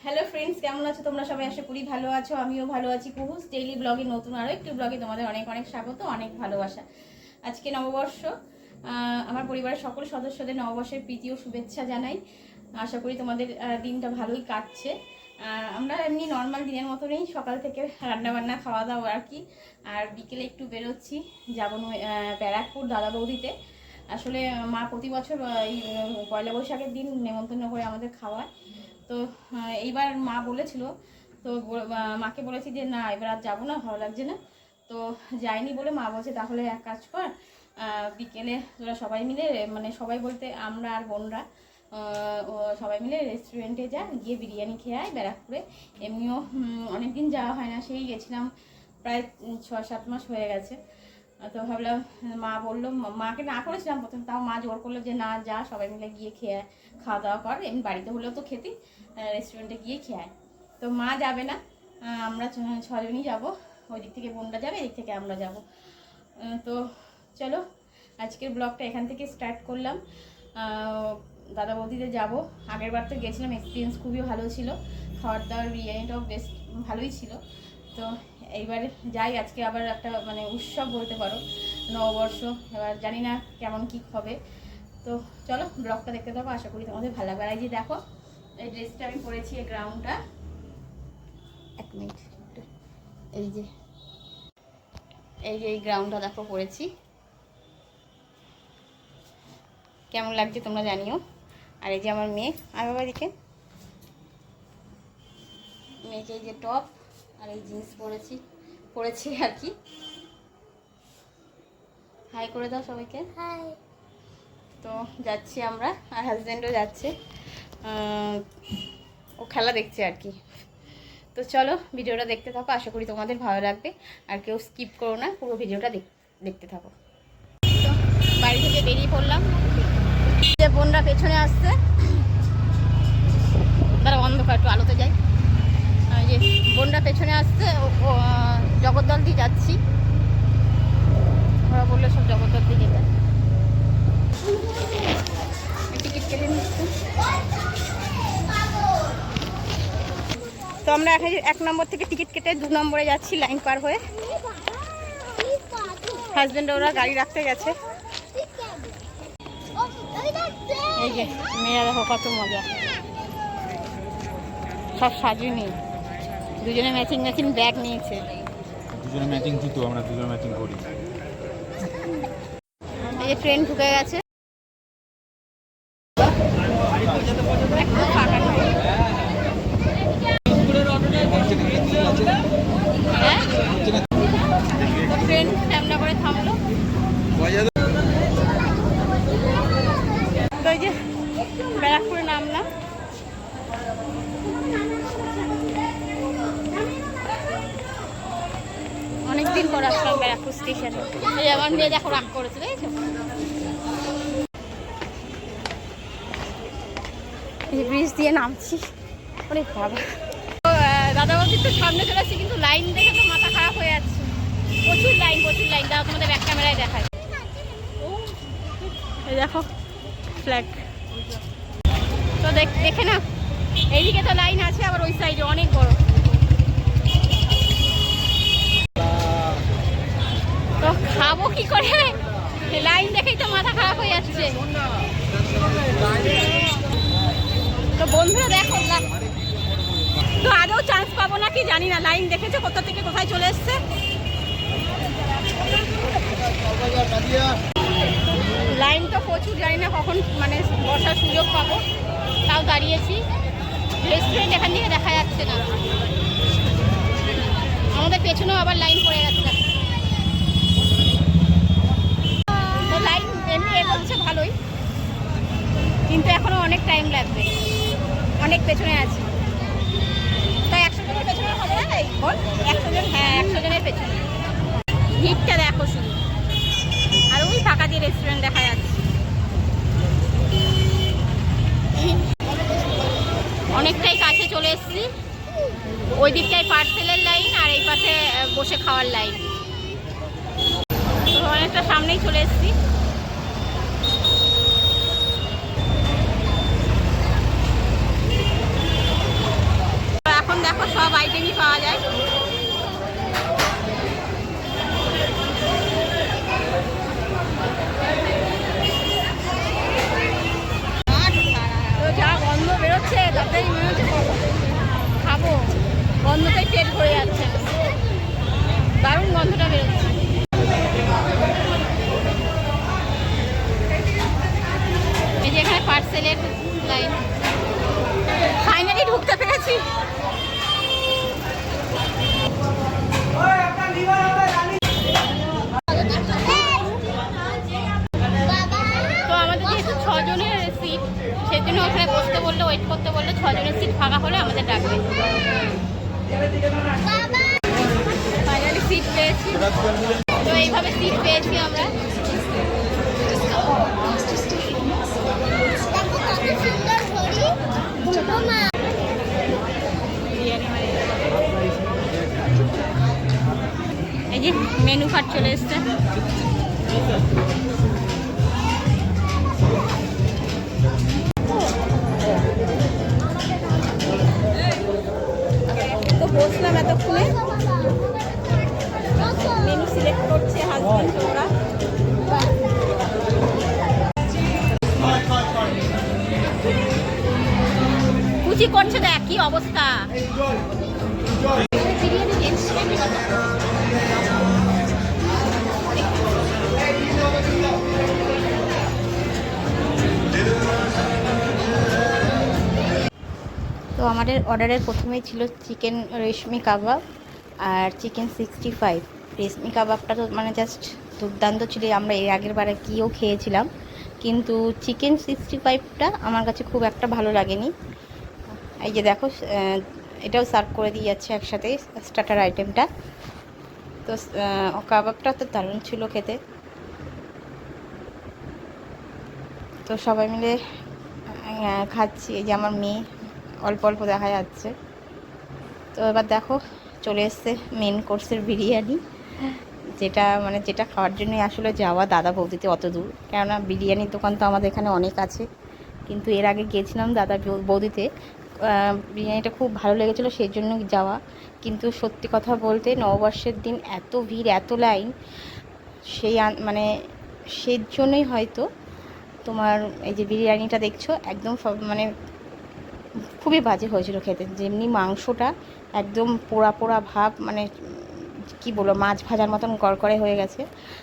Hello friends, কেমন আছো তোমরা সবাই? আশা করি ভালো আছো, আমিও ভালো আছি। কুহুস ডেইলি ব্লগে নতুন আরও একটি ব্লগে তোমাদের অনেক অনেক স্বাগত, অনেক ভালোবাসা। আজকে নববর্ষ, আমার পরিবারের সকল সদস্যদের নববর্ষের প্রীতি ও শুভেচ্ছা জানাই। আশা করি তোমাদের দিনটা ভালোই কাটছে। আমরা এমনি নর্মাল দিনের মতনই সকাল থেকে রান্নাবান্না খাওয়া দাওয়া আর কি। আর বিকেলে একটু বেরোচ্ছি, যাবো ব্যারাকপুর দাদা বৌদিতে। আসলে মা প্রতি বছর এই পয়লা বৈশাখের দিন নেমন্তন্ন করে আমাদের খাওয়ায়। তো এইবার মা বলেছিল, তো মাকে বলেছি যে না এবার আর যাবো না, ভালো লাগছে না। তো যাইনি বলে মা বলছে তাহলে এক কাজ কর, বিকেলে তোরা সবাই মিলে, মানে সবাই বলতে আমরা আর বোনরা সবাই মিলে রেস্টুরেন্টে যা, গিয়ে বিরিয়ানি খেয়ে আয় ব্যারাকপুরে। এমনিও অনেক দিন যাওয়া হয় না, সেই গেছিলাম প্রায় 6-7 মাস হয়ে গেছে। তো ভাবলাম, মা বললো, মাকে না করেছিলাম প্রথম, তাও মা জোর করলো যে না যা, সবাই মিলে গিয়ে খেয়ে খাওয়া দাওয়া কর, এমনি বাড়িতে হলেও তো খেতি, রেস্টুরেন্টে গিয়ে খেয়ে। তো মা যাবে না, আমরা 6 জনই যাবো। ওই দিক থেকে বোনরা যাবে, এদিক থেকে আমরা যাব। তো চলো আজকের ব্লগটা এখান থেকে স্টার্ট করলাম। দাদা বৌদিতে যাব। আগের বার তো গেছিলাম, এক্সপিরিয়েন্স খুবই ভালো ছিল, খাওয়ার দাওয়ার বিরিয়ানিটাও বেশ ভালোই ছিল। তো এইবারে যাই, আজকে আবার একটা মানে উৎসব বলতে পারো, নববর্ষ। এবার জানি না কেমন কি হবে। তো চলো ব্লগটা দেখতে থাকো, আশা করি তোমাদের ভালো লাগবে। আর এই যে দেখো, এই ড্রেসটা আমি পরেছি, এই গ্রাউন্ডটা, এক মিনিট, এই যে এই গ্রাউন্ডটা দেখো পরেছি, কেমন লাগছে তোমরা জানিও। আর এই যে আমার মেয়ে, আর বাবা দিকে মেয়েকে এই যে টপ আর এই জিন্স পরেছি আর কি। হাই করে দাও সবাইকে। হাই। তো যাচ্ছি আমরা, আর হাজব্যান্ডও যাচ্ছে, ও খেলা দেখছে আর কি। তো চলো ভিডিওটা দেখতে থাকো, আশা করি তোমাদের ভালো লাগবে। আর কেউ স্কিপ করো না, পুরো ভিডিওটা দেখতে থাকো। তো বাড়ি থেকে বেরিয়ে পড়লাম, যে বোনরা পেছনে আসছে, তারা অন্ধকার, একটু আলোতে যাই। যে বোনরা পেছনে আসছে, জগদ্দল দিয়ে যাচ্ছি। ওরা বললো সব জগদ্দল দিয়ে যেতে। টিকিট কেটে নিচ্ছি। তো আমরা 1 নম্বর থেকে টিকিট কেটে 2 নম্বরে যাচ্ছি, লাইন পার হয়ে। হাজব্যান্ড ওরা গাড়ি রাখতে গেছে। এই যে মেয়েরা দেখো কত মজা, সব সাজিয়ে, দুজনে ম্যাচিং ব্যাগ নিয়েছে, দুজনে ম্যাচিং জুতো, আমরা দুজনে ম্যাচিং করি। এই যে ট্রেন ঢুকে গেছে। ট্রেন সামনে করে থামলো। তো এই যে ব্যারাকপুরে নামলাম। অনেকদিন পর আসলাম ব্যারাকপুর স্টেশনে। এই আমার মেয়ে দেখো রাগ করেছে, দেখেছো? ব্রিজ দিয়ে নামছি, অনেক বাবা। দাদা বৌদির তো সামনে চলে আসছি, কিন্তু লাইন দেখে তো মাথা খারাপ হয়ে যাচ্ছে। প্রচুর লাইন দাও, তোমাদের ব্যাক ক্যামেরায় দেখায়। এই দেখো ফ্ল্যাগ, তো দেখে না, এইদিকে তো লাইন আছে, আবার ওই সাইডে অনেক বড়। তো খাবো কি করে, লাইন দেখেই তো মাথা খারাপ হয়ে যাচ্ছে। তো বন্ধুরা দেখো, তো আদৌ চান্স পাবো নাকি জানি না। লাইন দেখেছো কোথা থেকে কোথায় চলে এসছে। লাইন তো প্রচুর, জানি না কখন মানে বসার সুযোগ পাবো, তাও দাঁড়িয়েছি। রেস্টুরেন্ট এখান থেকে দেখা যাচ্ছে না, আমাদের পেছনেও আবার লাইন পড়ে গেছে। তো লাইন এমনি এগোচ্ছে ভালোই, কিন্তু এখনো অনেক টাইম লাগবে, অনেক পেছনে আছে। তো 100 জনের পেছনে হবে না, 100 জন, হ্যাঁ 100 জনের পেছনে। ভিড়টা দেখো শুধু, আর ওই ফাঁকা দিয়ে রেস্টুরেন্ট দেখা যাচ্ছে। অনেকটাই কাছে চলে এসেছি, ওই দিকটায় পার্সেলের লাইন, আর এই পাশে বসে খাওয়ার লাইন। অনেকটা সামনেই চলে এসেছি। আমাদের ডাকবে। ফাইনালি সিট পেয়েছি, তো এইভাবে সিট পেয়েছি আমরা। এই যে মেনু কার্ড চলে এসছে। তো বসলাম এতক্ষণে, মেনু সিলেক্ট করছে হাজবেন্ড ওরা। কুচি করছে, দেখ কি অবস্থা। তো আমাদের অর্ডারের প্রথমেই ছিল চিকেন রেশমি কাবাব আর চিকেন 65। রেশমি কাবাবটা তো মানে জাস্ট দুর্দান্ত ছিল, আমরা এর আগের বারে গিয়েও খেয়েছিলাম, কিন্তু চিকেন 65টা আমার কাছে খুব একটা ভালো লাগেনি। এই যে দেখো, এটাও সার্ভ করে দিয়ে যাচ্ছে একসাথে স্টার্টার আইটেমটা। তো কাবাবটা তো দারুণ ছিল খেতে। তো সবাই মিলে খাচ্ছি। এই যে আমার মেয়ে, অল্প অল্প দেখা যাচ্ছে। তো এবার দেখো চলে এসছে মেন কোর্সের বিরিয়ানি, যেটা খাওয়ার জন্যই আসলে যাওয়া দাদা বৌদিতে অত দূর। কেননা বিরিয়ানির দোকান তো আমাদের এখানে অনেক আছে, কিন্তু এর আগে গিয়েছিলাম দাদা বৌদিতে, বিরিয়ানিটা খুব ভালো লেগেছিলো, সেই জন্য যাওয়া। কিন্তু সত্যি কথা বলতে নববর্ষের দিন এত ভিড়, এত লাইন, মানে সেই জন্যই হয়তো তোমার এই যে বিরিয়ানিটা দেখছো একদম মানে খুবই বাজে হয়েছিল খেতে। যেমনি মাংসটা একদম পোড়া পোড়া ভাব, মানে কি বলবো, মাছ ভাজার মতন করকরে হয়ে গেছে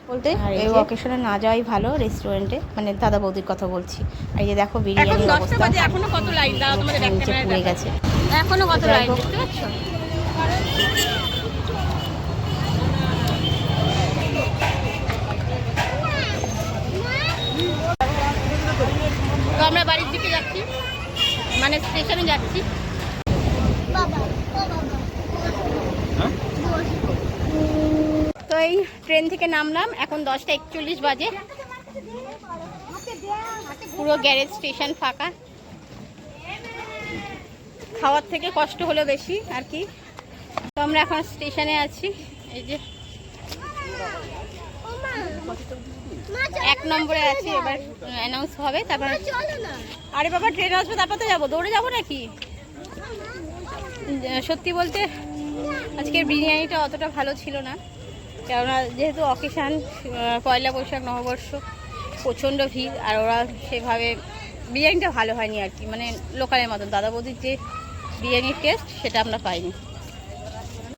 বলতে। এই অকেশনে না যাওয়াই ভালো রেস্টুরেন্টে, মানে দাদা বৌদির কথা বলছি। এই যে দেখো বিরিয়ানির অবস্থা, এখনো কত লাইন, দাও তোমাদের নিচে পুড়ে গেছে, এখনো কত লাইন দেখতে পাচ্ছ। তো আমরা বাড়ির দিকে যাচ্ছি, মানে স্টেশনে যাচ্ছি। তো এই ট্রেন থেকে নামলাম, এখন 10:41 বাজে, পুরো গ্যারেজ স্টেশন ফাঁকা। খাওয়ার থেকে কষ্ট হলো বেশি আর কি। তো আমরা এখন স্টেশনে আছি। এই যে 1 নম্বরে আছি, এবার অ্যানাউন্স হবে তারপর। আরে বাবা, ট্রেন আসবে তারপর তো যাবো, দৌড়ে যাবো নাকি? সত্যি বলতে আজকের বিরিয়ানিটা অতটা ভালো ছিল না, কেননা যেহেতু অকেশান, পয়লা বৈশাখ নববর্ষ, প্রচণ্ড ভিড়, আর ওরা সেভাবে বিরিয়ানিটা ভালো হয়নি আর কি, মানে লোকালের মতন। দাদা বৌদির যে বিরিয়ানির টেস্ট সেটা আমরা পাইনি।